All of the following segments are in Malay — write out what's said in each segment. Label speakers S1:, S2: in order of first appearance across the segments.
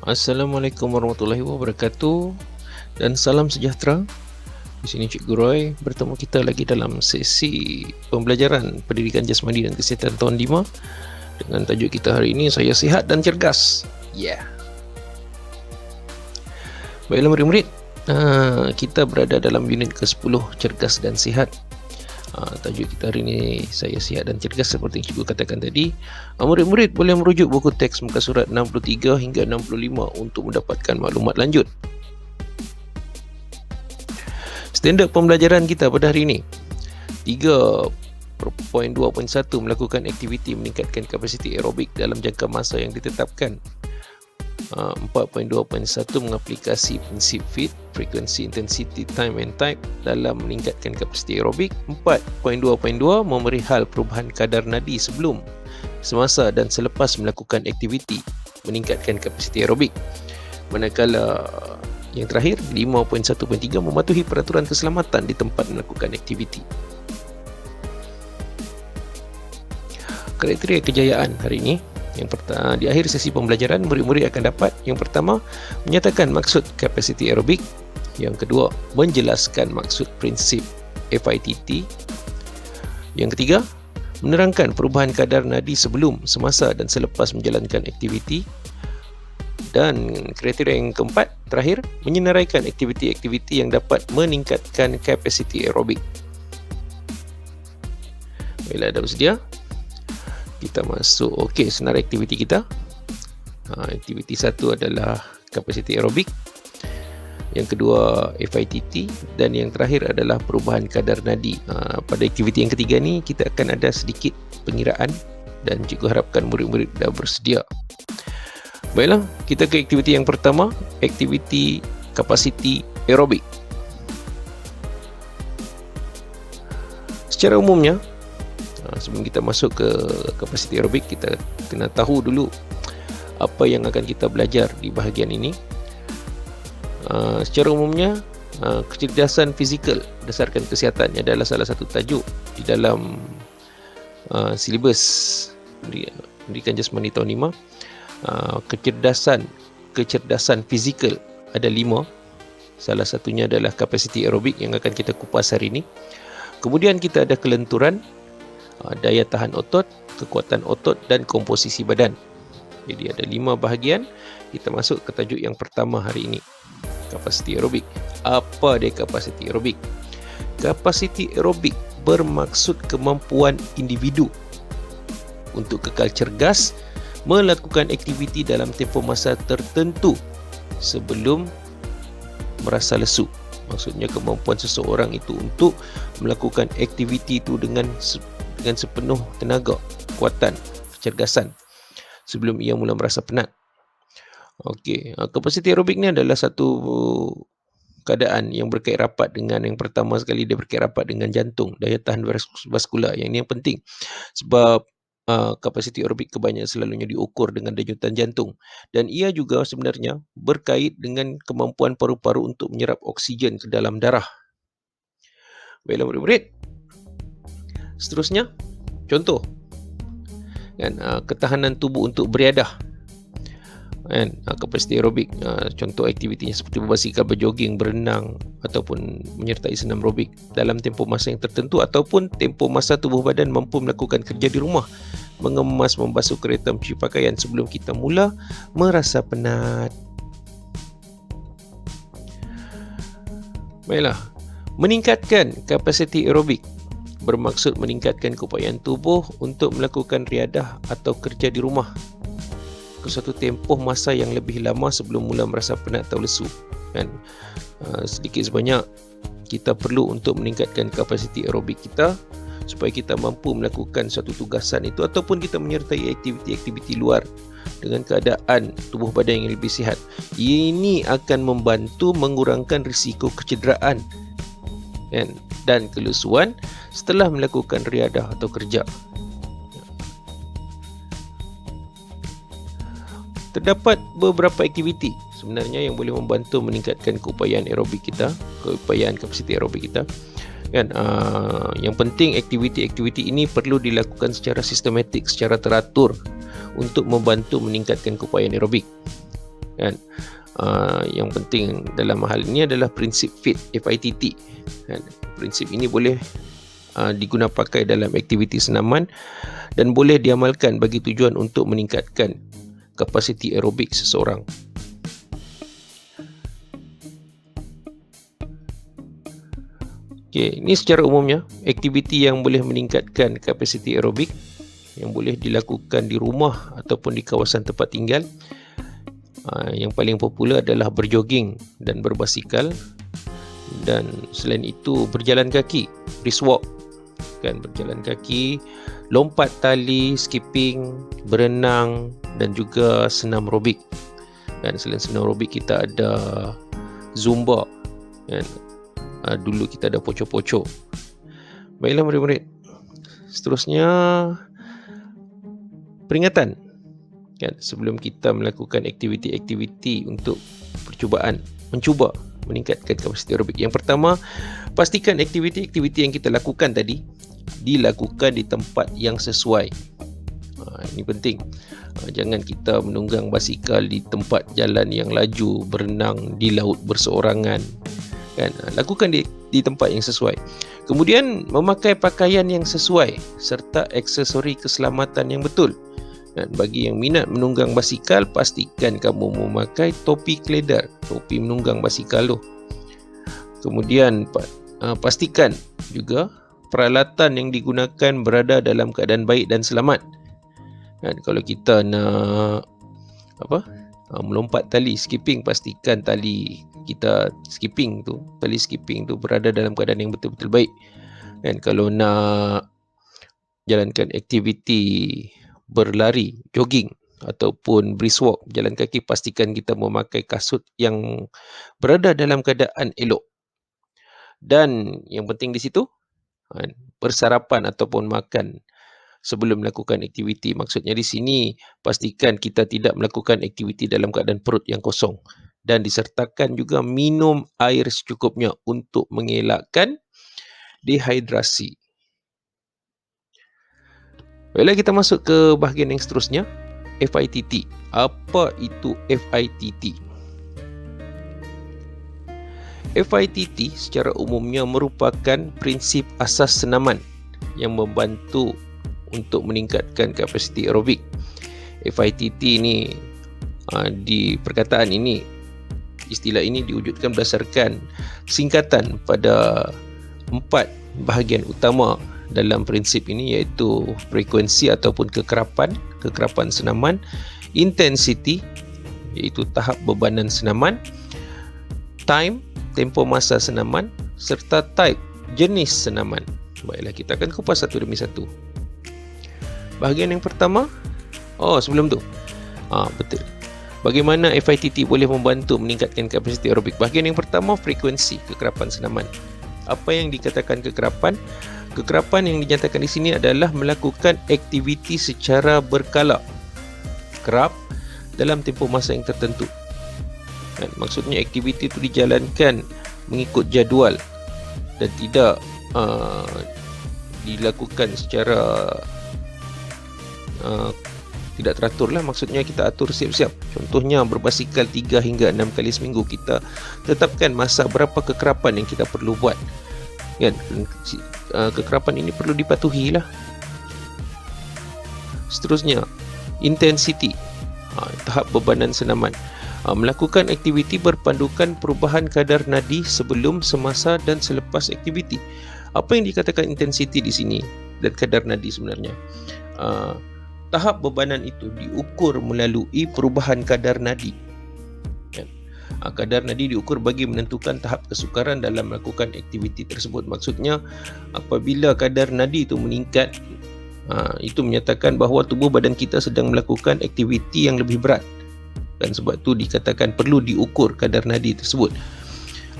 S1: Assalamualaikum warahmatullahi wabarakatuh dan salam sejahtera. Di sini Cikgu Roy bertemu kita lagi dalam sesi pembelajaran Pendidikan Jasmani dan Kesihatan tahun 5 dengan tajuk kita hari ini, Saya Sihat dan Cergas. Baiklah murid-murid, kita berada dalam unit ke-10, Cergas dan Sihat. Tajuk kita hari ini, Saya Sihat dan Cergas, seperti yang Cikgu katakan tadi. Murid-murid boleh merujuk buku teks muka surat 63 hingga 65 untuk mendapatkan maklumat lanjut. Standard pembelajaran kita pada hari ini 3.2.1 melakukan aktiviti meningkatkan kapasiti aerobik dalam jangka masa yang ditetapkan. 4.2.1 mengaplikasi prinsip FIT, Frequency, Intensity, Time and Type dalam meningkatkan kapasiti aerobik. 4.2.2 memberi hal perubahan kadar nadi sebelum, semasa dan selepas melakukan aktiviti meningkatkan kapasiti aerobik. Manakala yang terakhir 5.1.3 mematuhi peraturan keselamatan di tempat melakukan aktiviti. Kriteria kejayaan hari ini, yang pertama, di akhir sesi pembelajaran murid-murid akan dapat: yang pertama, menyatakan maksud kapasiti aerobik; yang kedua, menjelaskan maksud prinsip FITT; yang ketiga, menerangkan perubahan kadar nadi sebelum, semasa dan selepas menjalankan aktiviti; dan kriteria yang keempat terakhir, menyenaraikan aktiviti-aktiviti yang dapat meningkatkan kapasiti aerobik. Baiklah, dah bersedia? Kita masuk. Okey, senarai aktiviti kita. Aktiviti satu adalah kapasiti aerobik, yang kedua FITT, dan yang terakhir adalah perubahan kadar nadi. Pada aktiviti yang ketiga ni kita akan ada sedikit pengiraan dan cikgu harapkan murid-murid dah bersedia. Baiklah, kita ke aktiviti yang pertama, aktiviti kapasiti aerobik. Secara umumnya, sebelum kita masuk ke kapasiti aerobik, kita kena tahu dulu apa yang akan kita belajar di bahagian ini. Secara umumnya, kecerdasan fizikal berdasarkan kesihatannya adalah salah satu tajuk di dalam silibus Pendidikan Jasmani tahun 5. Kecerdasan fizikal ada 5. Salah satunya adalah kapasiti aerobik yang akan kita kupas hari ini. Kemudian kita ada kelenturan, daya tahan otot, kekuatan otot dan komposisi badan. Jadi ada 5 bahagian. Kita masuk ke tajuk yang pertama hari ini, kapasiti aerobik. Apa dia kapasiti aerobik? Kapasiti aerobik bermaksud kemampuan individu untuk kekal cergas melakukan aktiviti dalam tempoh masa tertentu sebelum merasa lesu. Maksudnya kemampuan seseorang itu untuk melakukan aktiviti itu dengan sepenuh tenaga, kekuatan, kecergasan sebelum ia mula merasa penat. Okey, kapasiti aerobik ni adalah satu keadaan yang berkait rapat dengan yang pertama sekali, dia berkait rapat dengan jantung, daya tahan vaskular. Yang ini yang penting sebab kapasiti aerobik kebanyakan selalunya diukur dengan denyutan jantung, dan ia juga sebenarnya berkait dengan kemampuan paru-paru untuk menyerap oksigen ke dalam darah. Baiklah murid-murid, seterusnya contoh kan, ketahanan tubuh untuk beriadah kan, kapasiti aerobik. Contoh aktivitinya seperti berbasikal, berjoging, berenang ataupun menyertai senam aerobik dalam tempoh masa yang tertentu, ataupun tempoh masa tubuh badan mampu melakukan kerja di rumah, mengemas, membasuh kereta, mencuci pakaian sebelum kita mula merasa penat. Baiklah, meningkatkan kapasiti aerobik bermaksud meningkatkan keupayaan tubuh untuk melakukan riadah atau kerja di rumah ke suatu tempoh masa yang lebih lama sebelum mula merasa penat atau lesu kan. Sedikit sebanyak kita perlu untuk meningkatkan kapasiti aerobik kita supaya kita mampu melakukan suatu tugasan itu, ataupun kita menyertai aktiviti-aktiviti luar dengan keadaan tubuh badan yang lebih sihat. Ini akan membantu mengurangkan risiko kecederaan kan, dan kelesuan setelah melakukan riadah atau kerja. Terdapat beberapa aktiviti sebenarnya yang boleh membantu meningkatkan keupayaan aerobik kita, keupayaan kapasiti aerobik kita kan. Yang penting aktiviti-aktiviti ini perlu dilakukan secara sistematik, secara teratur untuk membantu meningkatkan keupayaan aerobik. kan. Yang penting dalam hal ini adalah prinsip FITT, kan. Prinsip ini boleh diguna pakai dalam aktiviti senaman dan boleh diamalkan bagi tujuan untuk meningkatkan kapasiti aerobik seseorang. Okey, ini secara umumnya aktiviti yang boleh meningkatkan kapasiti aerobik yang boleh dilakukan di rumah ataupun di kawasan tempat tinggal. Yang paling popular adalah berjoging dan berbasikal, dan selain itu berjalan kaki, brisk walk, kan, berjalan kaki, lompat tali, skipping, berenang dan juga senam aerobik. Dan selain senam aerobik kita ada zumba, kan. Dulu kita ada poco-poco. Baiklah murid-murid, seterusnya peringatan, kan, sebelum kita melakukan aktiviti-aktiviti untuk percubaan, mencuba meningkatkan kapasiti aerobik. Yang pertama, pastikan aktiviti-aktiviti yang kita lakukan tadi dilakukan di tempat yang sesuai. Ini penting. Jangan kita menunggang basikal di tempat jalan yang laju, berenang di laut berseorangan, kan. Lakukan di tempat yang sesuai. Kemudian memakai pakaian yang sesuai serta aksesori keselamatan yang betul. Dan bagi yang minat menunggang basikal, pastikan kamu memakai topi keledar, topi menunggang basikal tu. Kemudian pastikan juga peralatan yang digunakan berada dalam keadaan baik dan selamat. Dan kalau kita nak melompat tali skipping, pastikan tali kita tali skipping tu berada dalam keadaan yang betul-betul baik. Dan kalau nak jalankan aktiviti berlari, jogging ataupun brisk walk, jalan kaki, pastikan kita memakai kasut yang berada dalam keadaan elok. Dan yang penting di situ, bersarapan ataupun makan sebelum melakukan aktiviti. Maksudnya di sini, pastikan kita tidak melakukan aktiviti dalam keadaan perut yang kosong, dan disertakan juga minum air secukupnya untuk mengelakkan dehidrasi. Baiklah, kita masuk ke bahagian yang seterusnya, FITT. Apa itu FITT? FITT secara umumnya merupakan prinsip asas senaman yang membantu untuk meningkatkan kapasiti aerobik. FITT ini, di perkataan ini, istilah ini diwujudkan berdasarkan singkatan pada 4 bahagian utama dalam prinsip ini, iaitu frekuensi ataupun kekerapan senaman, intensity iaitu tahap bebanan senaman, time, tempoh masa senaman, serta type, jenis senaman. Baiklah, kita akan kupas satu demi satu. Bahagian yang pertama, sebelum tu, betul, bagaimana FITT boleh membantu meningkatkan kapasiti aerobik. Bahagian yang pertama, frekuensi, kekerapan senaman. Apa yang dikatakan kekerapan? Kekerapan yang dinyatakan di sini adalah melakukan aktiviti secara berkala, kerap, dalam tempoh masa yang tertentu. Dan maksudnya aktiviti itu dijalankan mengikut jadual dan tidak dilakukan secara tidak teratur lah. Maksudnya kita atur siap-siap. Contohnya berbasikal 3 hingga 6 kali seminggu. Kita tetapkan masa berapa kekerapan yang kita perlu buat, kan. Kekerapan ini perlu dipatuhi lah. Seterusnya, intensity, tahap bebanan senaman. Melakukan aktiviti berpandukan perubahan kadar nadi sebelum, semasa dan selepas aktiviti. Apa yang dikatakan intensity di sini dan kadar nadi sebenarnya? Tahap bebanan itu diukur melalui perubahan kadar nadi. Kadar nadi diukur bagi menentukan tahap kesukaran dalam melakukan aktiviti tersebut. Maksudnya, apabila kadar nadi itu meningkat, itu menyatakan bahawa tubuh badan kita sedang melakukan aktiviti yang lebih berat, dan sebab itu dikatakan perlu diukur kadar nadi tersebut.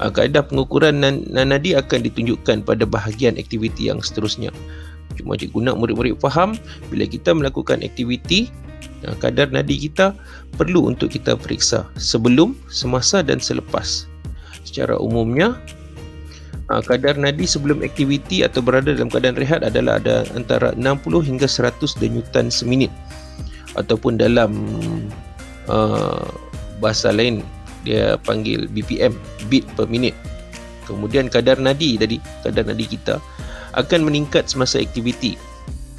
S1: Kaedah pengukuran nadi akan ditunjukkan pada bahagian aktiviti yang seterusnya. Cuma cikgu nak murid-murid faham, bila kita melakukan aktiviti, kadar nadi kita perlu untuk kita periksa sebelum, semasa dan selepas. Secara umumnya, kadar nadi sebelum aktiviti atau berada dalam keadaan rehat adalah ada antara 60 hingga 100 denyutan seminit, ataupun dalam bahasa lain dia panggil BPM, beat per minute. Kemudian kadar nadi tadi, kadar nadi kita akan meningkat semasa aktiviti,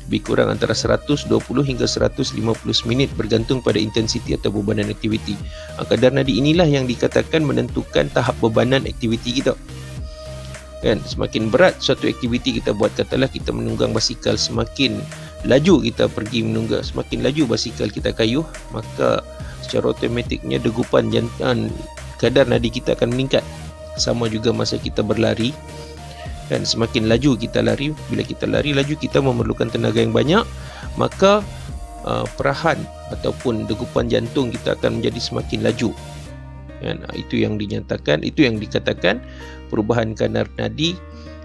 S1: lebih kurang antara 120 hingga 150 minit bergantung pada intensiti atau bebanan aktiviti. Kadar nadi inilah yang dikatakan menentukan tahap bebanan aktiviti kita. Kan, semakin berat suatu aktiviti kita buat, katalah kita menunggang basikal, semakin laju kita pergi menunggang, semakin laju basikal kita kayuh, maka secara automatiknya degupan jantung, kadar nadi kita akan meningkat. Sama juga masa kita berlari, dan semakin laju kita lari, bila kita lari laju kita memerlukan tenaga yang banyak, maka perahan ataupun degupan jantung kita akan menjadi semakin laju. Dan itu yang dinyatakan, itu yang dikatakan perubahan kadar nadi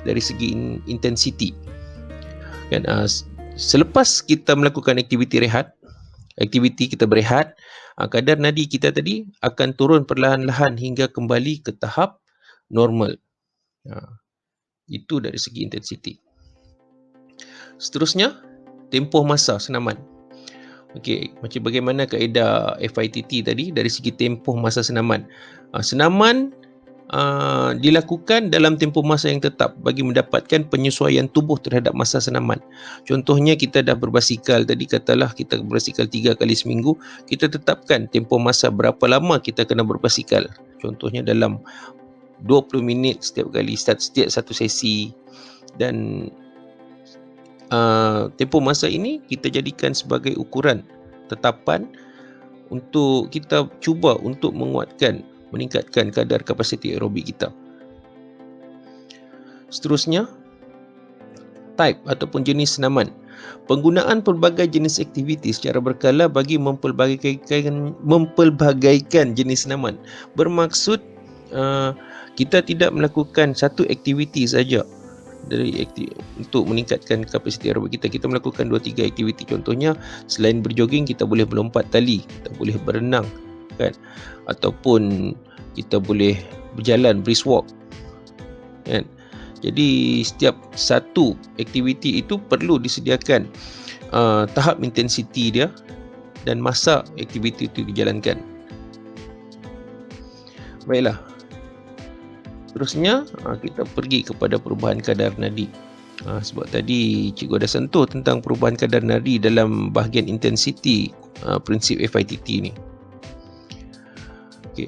S1: dari segi intensiti. Dan selepas kita melakukan aktiviti rehat, aktiviti kita berehat, kadar nadi kita tadi akan turun perlahan-lahan hingga kembali ke tahap normal. Itu dari segi intensiti. Seterusnya, tempoh masa senaman. Okey, macam bagaimana kaedah FITT tadi dari segi tempoh masa senaman. Senaman dilakukan dalam tempoh masa yang tetap bagi mendapatkan penyesuaian tubuh terhadap masa senaman. Contohnya kita dah berbasikal tadi, katalah kita berbasikal 3 kali seminggu, kita tetapkan tempoh masa berapa lama kita kena berbasikal. Contohnya dalam 20 minit setiap kali, setiap satu sesi. Dan tempoh masa ini kita jadikan sebagai ukuran tetapan untuk kita cuba untuk menguatkan, meningkatkan kadar kapasiti aerobik kita. Seterusnya, type ataupun jenis senaman. Penggunaan pelbagai jenis aktiviti secara berkala bagi mempelbagaikan jenis senaman. Bermaksud kita tidak melakukan satu aktiviti saja untuk meningkatkan kapasiti aerobik kita. Kita melakukan 2-3 aktiviti. Contohnya, selain berjoging, kita boleh melompat tali, kita boleh berenang, kan? Ataupun kita boleh berjalan, brisk walk, kan? Jadi setiap satu aktiviti itu perlu disediakan tahap intensiti dia dan masa aktiviti itu dijalankan. Baiklah. Terusnya kita pergi kepada perubahan kadar nadi. Sebab tadi cikgu ada sentuh tentang perubahan kadar nadi dalam bahagian intensiti prinsip FITT ni. Okey.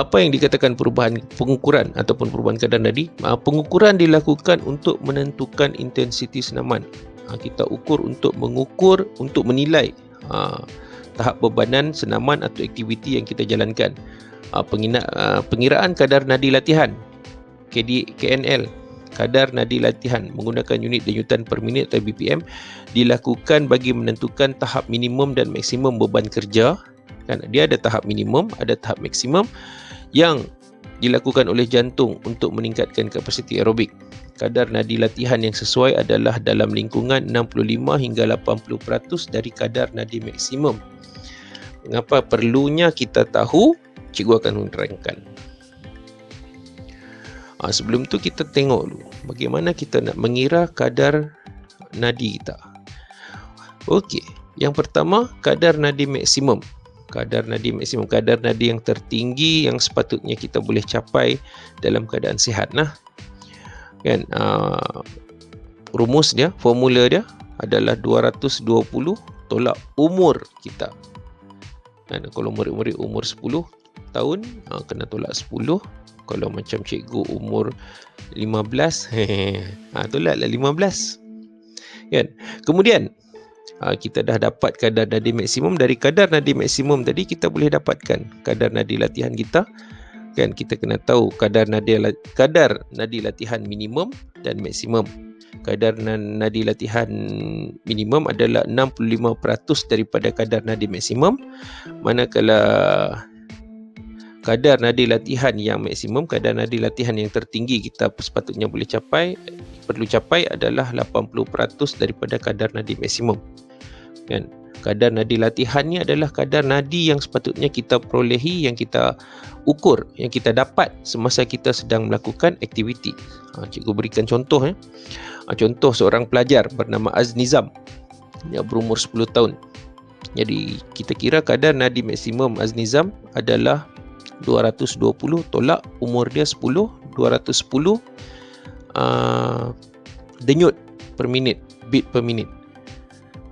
S1: Apa yang dikatakan perubahan pengukuran ataupun perubahan kadar nadi? Pengukuran dilakukan untuk menentukan intensiti senaman. Kita ukur untuk mengukur, untuk menilai tahap bebanan senaman atau aktiviti yang kita jalankan. Pengiraan kadar nadi latihan KNL, kadar nadi latihan menggunakan unit denyutan per minit atau BPM, dilakukan bagi menentukan tahap minimum dan maksimum beban kerja. Kan, dia ada tahap minimum, ada tahap maksimum yang dilakukan oleh jantung untuk meningkatkan kapasiti aerobik. Kadar nadi latihan yang sesuai adalah dalam lingkungan 65 hingga 80% dari kadar nadi maksimum. Mengapa perlunya kita tahu? Cikgu akan menerangkan. Sebelum tu kita tengok dulu bagaimana kita nak mengira kadar nadi kita. Okey, yang pertama kadar nadi maksimum. Kadar nadi maksimum, kadar nadi yang tertinggi yang sepatutnya kita boleh capai dalam keadaan sihat. Kan, rumus dia, formula dia adalah 220 tolak umur kita. Dan kalau murid-murid umur 10 tahun, kena tolak 10. Kalau macam cikgu umur 15, tolaklah 15. Kan? Kemudian kita dah dapat kadar nadi maksimum. Dari kadar nadi maksimum tadi kita boleh dapatkan kadar nadi latihan kita. Kan, kita kena tahu kadar nadi latihan minimum dan maksimum. Kadar nadi latihan minimum adalah 65% daripada kadar nadi maksimum, manakala kadar nadi latihan yang maksimum, kadar nadi latihan yang tertinggi kita sepatutnya perlu capai adalah 80% daripada kadar nadi maksimum. Kan? Kadar nadi latihan ni adalah kadar nadi yang sepatutnya kita perolehi, yang kita ukur, yang kita dapat semasa kita sedang melakukan aktiviti. Cikgu berikan contoh. Contoh seorang pelajar bernama Aznizam, dia berumur 10 tahun. Jadi kita kira kadar nadi maksimum Aznizam adalah 220 tolak umur dia 10, 210 denyut per minit, beat per minit.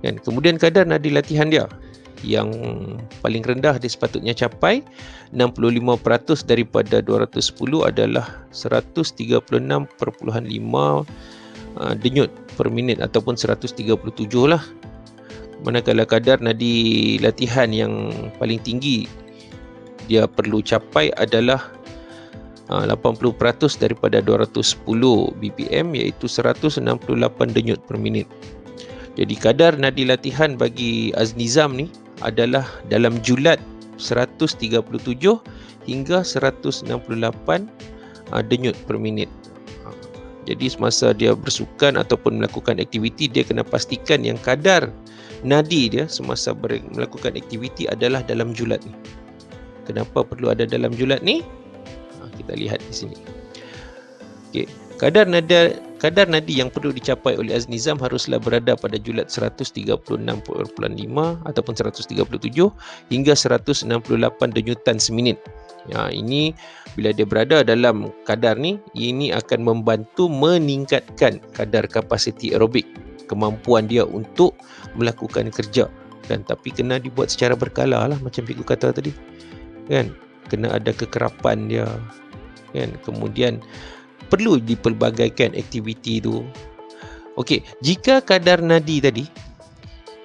S1: Dan kemudian kadar nadi latihan dia yang paling rendah dia sepatutnya capai 65% daripada 210 adalah 136.5 denyut per minit ataupun 137 lah. Manakala kadar nadi latihan yang paling tinggi dia perlu capai adalah 80% daripada 210 BPM, iaitu 168 denyut per minit. Jadi kadar nadi latihan bagi Aznizam ni adalah dalam julat 137 hingga 168 denyut per minit. Jadi semasa dia bersukan ataupun melakukan aktiviti, dia kena pastikan yang kadar nadi dia semasa melakukan aktiviti adalah dalam julat ni. Kenapa perlu ada dalam julat ni? Kita lihat di sini. Okey, kadar nadi yang perlu dicapai oleh Aznizam haruslah berada pada julat 136.5 ataupun 137 hingga 168 denyutan seminit. Ya, ini bila dia berada dalam kadar ni, ini akan membantu meningkatkan kadar kapasiti aerobik, kemampuan dia untuk melakukan kerja. Dan tapi kena dibuat secara berkala lah, macam Cikgu kata tadi. Kan? Kena ada kekerapan dia. Kan? Kemudian perlu dipelbagaikan aktiviti tu. Okey, jika kadar nadi tadi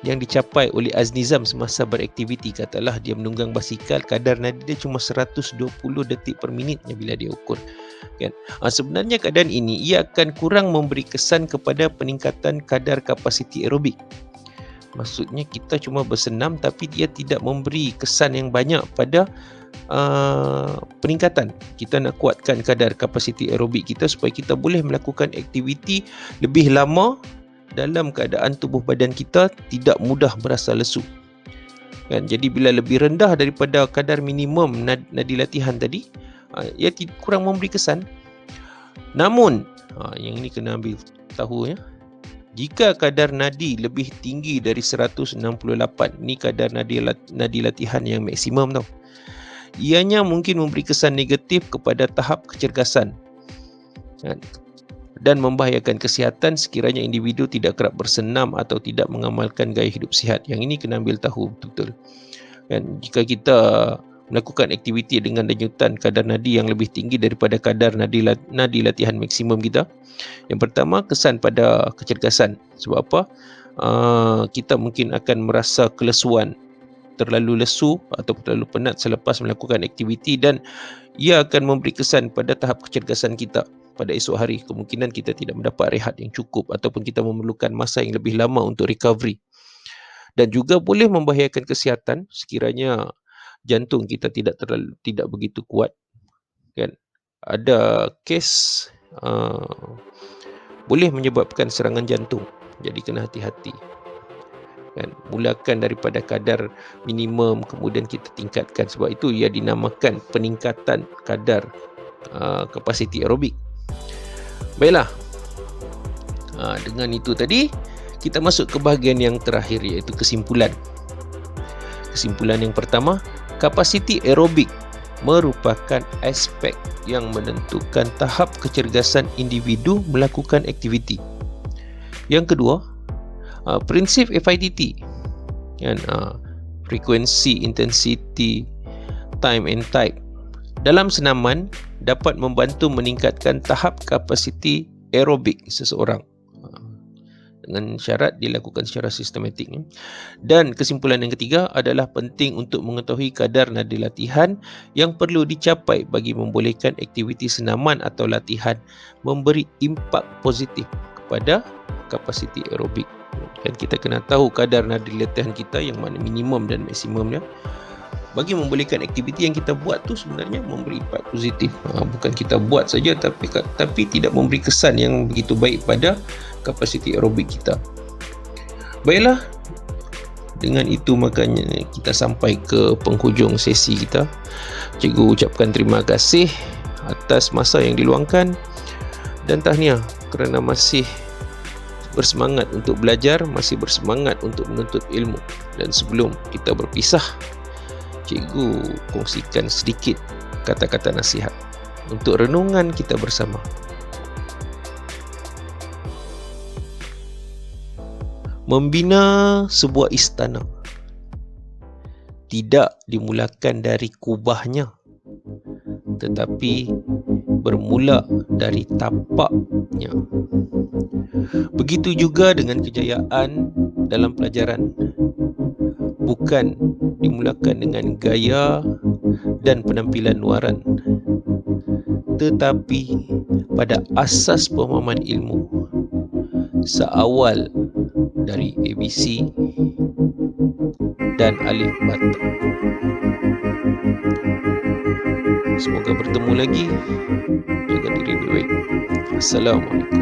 S1: yang dicapai oleh Aznizam semasa beraktiviti, katalah dia menunggang basikal, kadar nadi dia cuma 120 detik per minitnya bila dia ukur. Kan? Sebenarnya keadaan ini ia akan kurang memberi kesan kepada peningkatan kadar kapasiti aerobik. Maksudnya kita cuma bersenam tapi dia tidak memberi kesan yang banyak pada peningkatan. Kita nak kuatkan kadar kapasiti aerobik kita supaya kita boleh melakukan aktiviti lebih lama dalam keadaan tubuh badan kita tidak mudah berasa lesu. Kan? Jadi bila lebih rendah daripada kadar minimum nadi latihan tadi, ia kurang memberi kesan. Namun, yang ini kena ambil tahu ya. Jika kadar nadi lebih tinggi dari 168, ni kadar nadi latihan yang maksimum tau. Ianya mungkin memberi kesan negatif kepada tahap kecergasan dan membahayakan kesihatan sekiranya individu tidak kerap bersenam atau tidak mengamalkan gaya hidup sihat. Yang ini kena ambil tahu betul-betul. Dan jika kita melakukan aktiviti dengan denyutan kadar nadi yang lebih tinggi daripada kadar nadi latihan maksimum kita, yang pertama kesan pada kecergasan. Sebab apa? Kita mungkin akan merasa kelesuan, terlalu lesu atau terlalu penat selepas melakukan aktiviti, dan ia akan memberi kesan pada tahap kecergasan kita pada esok hari. Kemungkinan kita tidak mendapat rehat yang cukup ataupun kita memerlukan masa yang lebih lama untuk recovery. Dan juga boleh membahayakan kesihatan sekiranya jantung kita tidak begitu kuat. Kan? Ada kes boleh menyebabkan serangan jantung. Jadi kena hati-hati. Kan? Mulakan daripada kadar minimum, kemudian kita tingkatkan. Sebab itu ia dinamakan peningkatan kadar kapasiti aerobik. Baiklah, dengan itu tadi kita masuk ke bahagian yang terakhir, iaitu kesimpulan. Kesimpulan yang pertama, kapasiti aerobik merupakan aspek yang menentukan tahap kecergasan individu melakukan aktiviti. Yang kedua, prinsip FITT, kan, frekuensi, intensity, time and type, dalam senaman dapat membantu meningkatkan tahap kapasiti aerobik seseorang dengan syarat dilakukan secara sistematik. Dan kesimpulan yang ketiga adalah penting untuk mengetahui kadar nadi latihan yang perlu dicapai bagi membolehkan aktiviti senaman atau latihan memberi impak positif kepada kapasiti aerobik. Dan kita kena tahu kadar nadi latihan kita yang mana minimum dan maksimumnya bagi membolehkan aktiviti yang kita buat tu sebenarnya memberi impak positif. Bukan kita buat saja tapi tidak memberi kesan yang begitu baik pada kapasiti aerobik kita. Baiklah, dengan itu makanya kita sampai ke penghujung sesi kita. Cikgu ucapkan terima kasih atas masa yang diluangkan dan tahniah kerana masih bersemangat untuk belajar, masih bersemangat untuk menuntut ilmu. Dan sebelum kita berpisah, cikgu kongsikan sedikit kata-kata nasihat untuk renungan kita bersama. Membina sebuah istana tidak dimulakan dari kubahnya, tetapi bermula dari tapaknya. Begitu juga dengan kejayaan dalam pelajaran, bukan dimulakan dengan gaya dan penampilan luaran, tetapi pada asas pemahaman ilmu seawal dari ABC dan alif bata. Semoga bertemu lagi. Jaga diri baik-baik. Assalamualaikum.